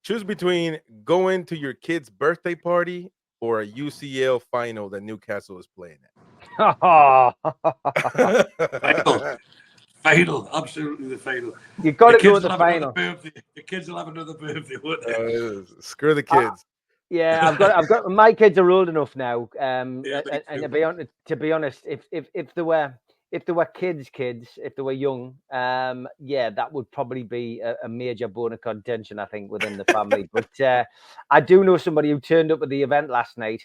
Choose between going to your kid's birthday party or a UCL final that Newcastle is playing at. Final, absolutely the final. You got to go to the final. The kids will have another birthday, won't they? Screw the kids. Yeah, I've got my kids are old enough now. And to be honest, if there were kids, if they were young, yeah, that would probably be a major bone of contention, I think, within the family. But I do know somebody who turned up at the event last night.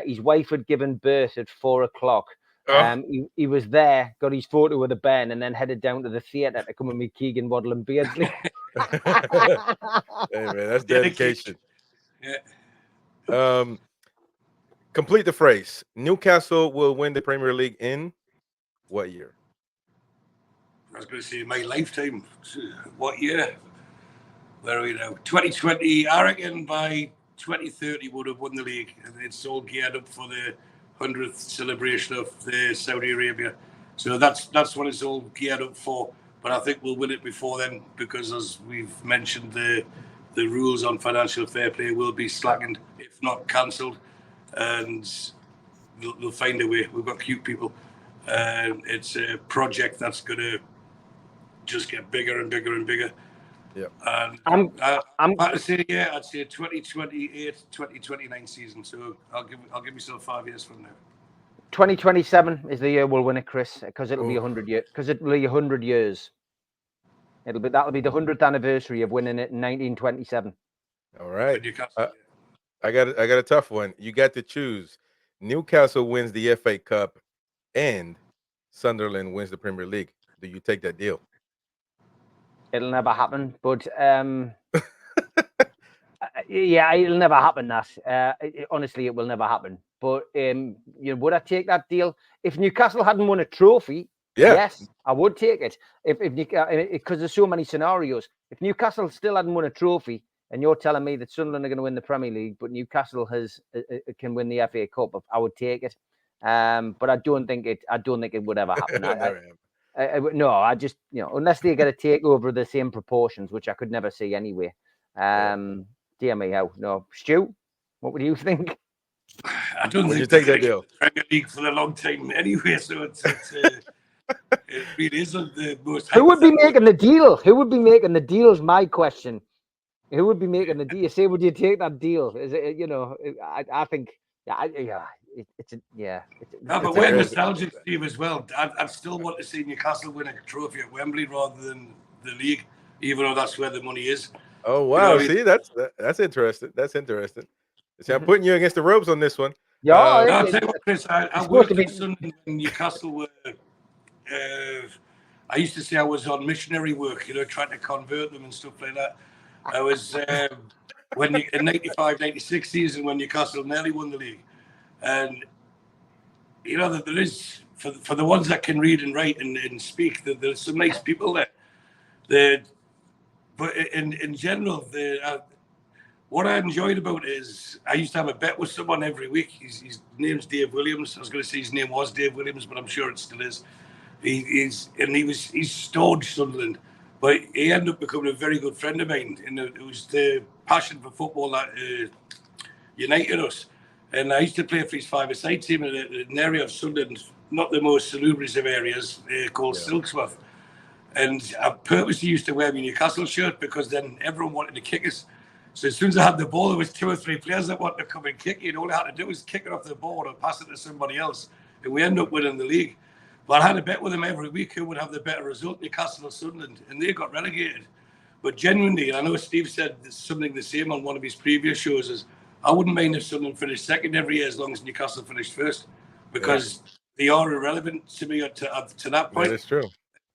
His wife had given birth at 4 o'clock. He was there, got his photo with a Ben, and then headed down to the theatre to come and meet Keegan, Waddle, and Beardsley. Hey man, that's dedication. Yeah. Complete the phrase. Newcastle will win the Premier League in what year? I was going to say my lifetime. What year? Where are we now? 2020. I reckon by 2030 would have won the league, and it's all geared up for the 100th celebration of the Saudi Arabia. So that's what it's all geared up for. But I think we'll win it before then, because as we've mentioned, the rules on financial fair play will be slackened, if not cancelled, and they'll find a way. We've got cute people, and it's a project that's going to just get bigger and bigger and bigger. Yeah. I'm about to say, yeah, I'd say 2028, 2029 season. So I'll give myself 5 years from now. 2027 is the year we'll win it, Chris, because it'll be 100 years. Because it'll be 100 years. That'll be the 100th anniversary of winning it in 1927. All right. I got a tough one. You got to choose. Newcastle wins the FA Cup and Sunderland wins the Premier League. Do you take that deal? It'll never happen, but yeah, it'll never happen. Honestly, it will never happen. But would I take that deal if Newcastle hadn't won a trophy? Yeah. Yes, I would take it. Because there's so many scenarios. If Newcastle still hadn't won a trophy, and you're telling me that Sunderland are going to win the Premier League, but Newcastle can win the FA Cup, I would take it. But I don't think it would ever happen. No, I just, unless they get a takeover of the same proportions, which I could never see anyway. Dear me, how? No. Stu, what would you think? I don't think you take that deal. Premier League for a long time anyway, so it really isn't the most. Who would be making the deal? Who would be making the deal is my question. Who would be making the deal? You say, would you take that deal? Is it, I think, But we're nostalgic, Steve, as well. I'd still want to see Newcastle win a trophy at Wembley rather than the league, even though that's where the money is. Oh wow! See, that's interesting. That's interesting. See, I'm putting you against the ropes on this one. Yeah, I'll tell you what, Chris. I worked in Sunderland when Newcastle were. I used to say I was on missionary work, trying to convert them and stuff like that. I was in 95-96 season when Newcastle nearly won the league. And there is for the ones that can read and write and speak, there's some nice people there. But in general, what I enjoyed about it is I used to have a bet with someone every week. His name's Dave Williams. I was going to say his name was Dave Williams, but I'm sure it still is. He's staunch Sunderland, but he ended up becoming a very good friend of mine. And it was the passion for football that united us. And I used to play for his five-a-side team in an area of Sunderland, not the most salubrious of areas, called Silksworth. And I purposely used to wear my Newcastle shirt because then everyone wanted to kick us. So as soon as I had the ball, there was 2 or 3 players that wanted to come and kick it. All I had to do was kick it off the board or pass it to somebody else. And we ended up winning the league. But I had a bet with them every week who would have the better result, Newcastle or Sunderland. And they got relegated. But genuinely, I know Steve said something the same on one of his previous shows, is I wouldn't mind if Sunderland finished second every year as long as Newcastle finished first, because they are irrelevant to me to that point. That is true.